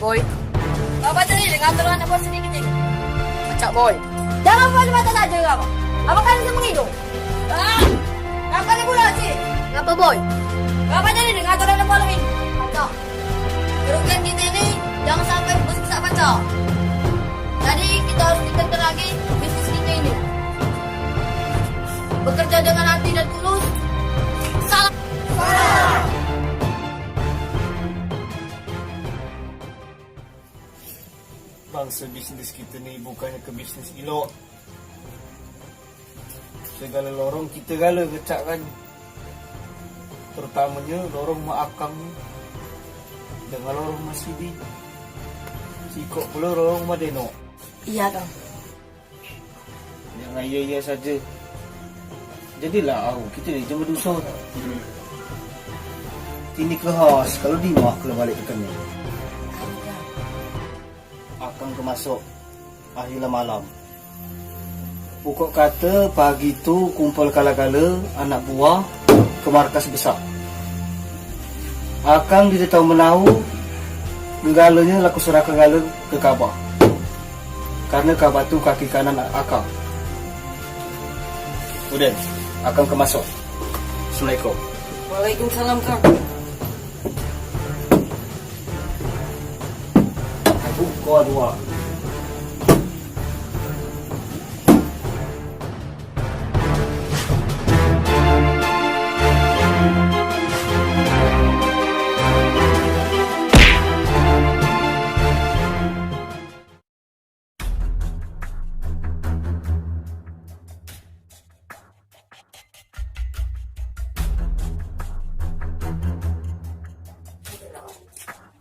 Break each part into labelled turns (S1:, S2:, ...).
S1: boy.
S2: Apa tadi dengan aturan apa sedikit ini?
S1: Acak boy.
S2: Jangan buat mata saja kamu. Apa kalian bisa menghidup? Apa nih pula sih?
S1: Ngapa boy?
S2: Apa jadi dengan aturan apa ini? Baca. Kerugian kita ini jangan sampai besar baca. Jadi kita harus tingkatkan lagi bisnis kita ini. Bekerja dengan hati dan tulus. Salam.
S3: Bangsa bisnis kita ni bukannya ke bisnis elok. Segala lorong kita gala ngecakkan. Terutamanya lorong Mak Akang ni. Dengan lorong Masidi. Sikok pula lorong Madeno.
S2: Iya kang.
S3: Jangan iya-iya saja. Jadilah kita ni cuma dusun. Ini ke hos kalau dimah kalau balik ke kami. Akan ke masuk akhirnya malam. Pokok kata pagi tu kumpul kala-kala anak buah ke markas besar. Akang dia tahu menahu gegalanya laku serahkan gala ke Kaabah. Karena Kaabah tu kaki kanan Akang. Udah, Akang ke masuk. Assalamualaikum.
S2: Waalaikumsalam kang.
S3: Kau dua.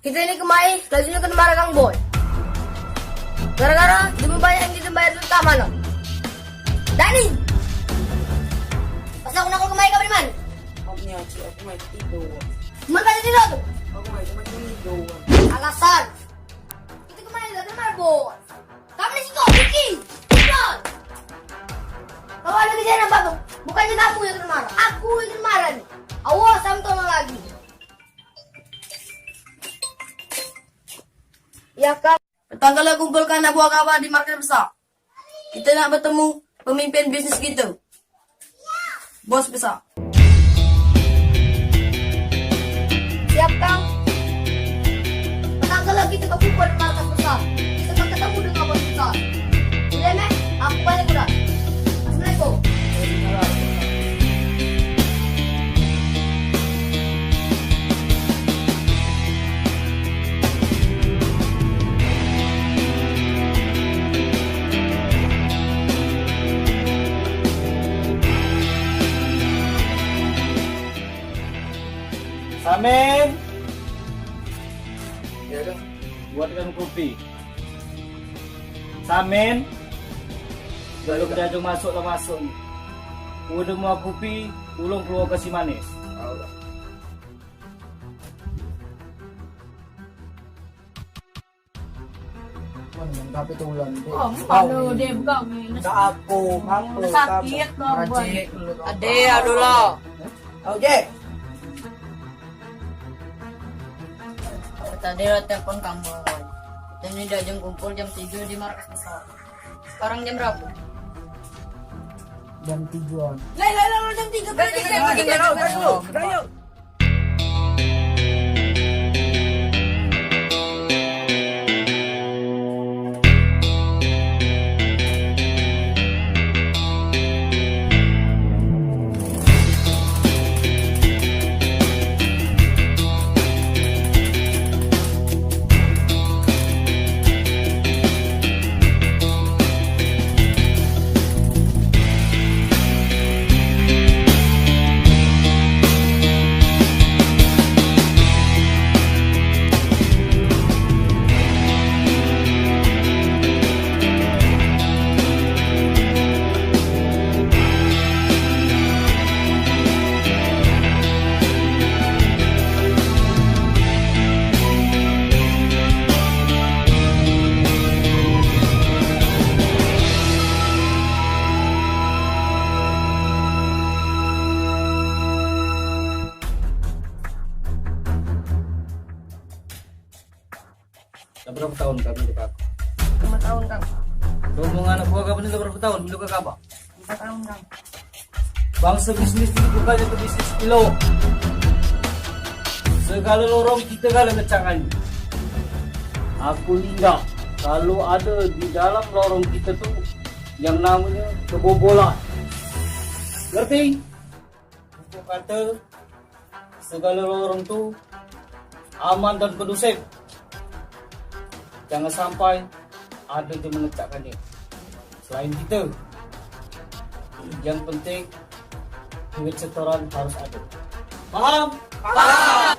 S2: Kita ini kemarin lajunya kena marah kang boy. Gara-gara lebih banyak yang kita bayar tentang mana? Dani! Pas aku nak kemarin kau dari mana?
S1: Aku punya cik, aku main tidur.
S2: Mana kau tidur tu?
S1: Aku main cuma tidur.
S2: Alasan. Kita kemarin dah kena marah boy. Kamu ni sikap, Vicky! Cepat! Kalau ada kejadian apa tu? Bukannya kamu yang kena marah. Aku yang kena marah ni. Awas, sampai tolong lagi. Ya kang. Tanggal kumpulkan anak buah kawan di market besar. Kita nak bertemu pemimpin bisnis kita. Bos besar. Siap kang. Tanggal kita kumpul di market besar. Kita akan ketemu dengan bos besar. Boleh meh? Aku balik udah. Assalamualaikum.
S3: Samin. Ya dah. Buatkan kopi. Samin. Kalau kita masuk ni. Udah mau kopi, ulung keluar kasih manis.
S1: Tapi tulan.
S2: Oh, paano dia bukan
S1: Tak aku,
S2: sakit kau buat.
S1: Ade, aduh lah. Oke.
S2: Tadi ada telepon kamu. Kita ini dah jam kumpul jam 3 di markas besar. Sekarang jam berapa?
S1: Jam 3.
S2: Lah, jam 3 berarti saya pergi
S1: Ayo.
S3: Berapa tahun kami dekat?
S2: 5 tahun Kang.
S3: Rombongan anak buah kamu ini berapa tahun? Bila ke apa?
S2: 4 tahun Kang.
S3: Bangsa bisnis ini bukan itu bisnis kilo. Segala lorong kita kala ngecangan. Aku ingat kalau ada di dalam lorong kita tu yang namanya kebobolan. Ngerti? Aku kata segala lorong tu aman dan kondusif. Jangan sampai ada yang mengecakkannya. Selain kita, yang penting duit setoran harus ada. Faham? Faham!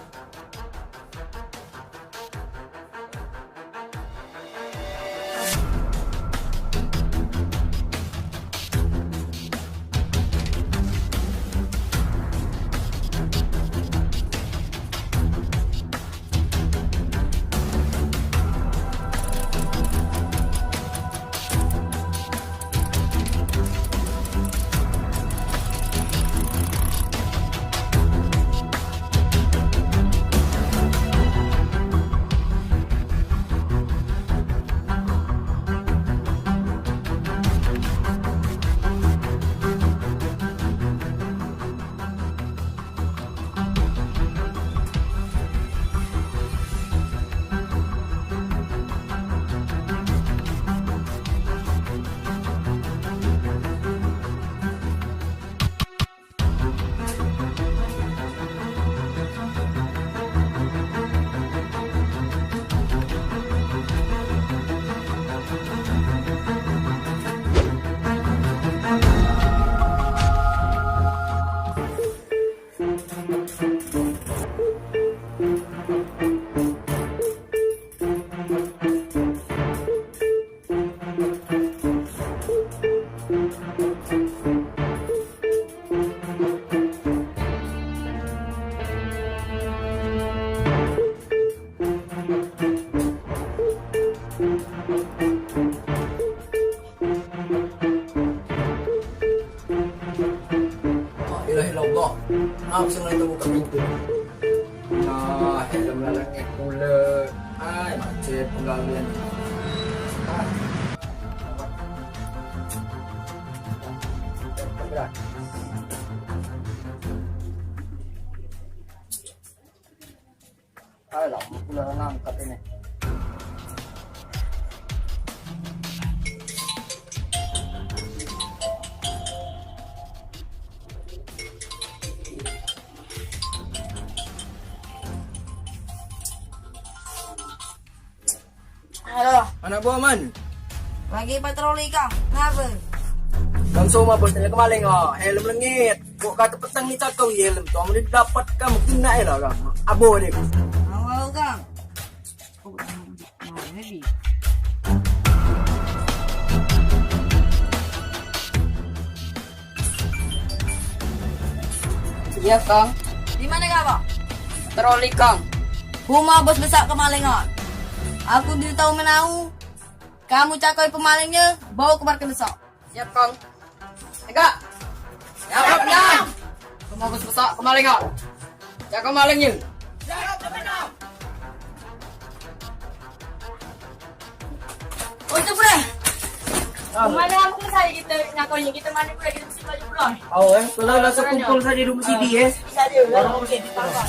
S1: Ilahilallah. Aku sengaja buka pintu. Nah, helm langit pula. Ai, macet penggalian. Alah, pula nangkap ini.
S2: Halo,
S1: Anak buah man.
S2: lagi patroli Kang. Kenapa?
S1: Kang Soma bos tanya kemaling helm langit. Kok kata petang ni cakau helm tu. Amun dapat kamu kena lah kang. Abo ni.
S2: Awal Kang. Oh, heavy.
S4: Iya Kang,
S2: Di mana Kang?
S4: troli Kang.
S2: Rumah bos besar kemalingan. Aku di tahu menau. Kamu cakoi pemalingnya, bawa ke market besar.
S4: Siap Kang. Ega. Siap Kang. Rumah bos besar kemalingan. Jaga malingnya.
S2: Oh itu boleh.
S4: Mana aku saya kita nyakonya kita mana boleh kita mesti baju pulang.
S1: Oh kalau rasa kumpul saja di rumah sini
S4: Bisa dia. Orang mesti ditangkap.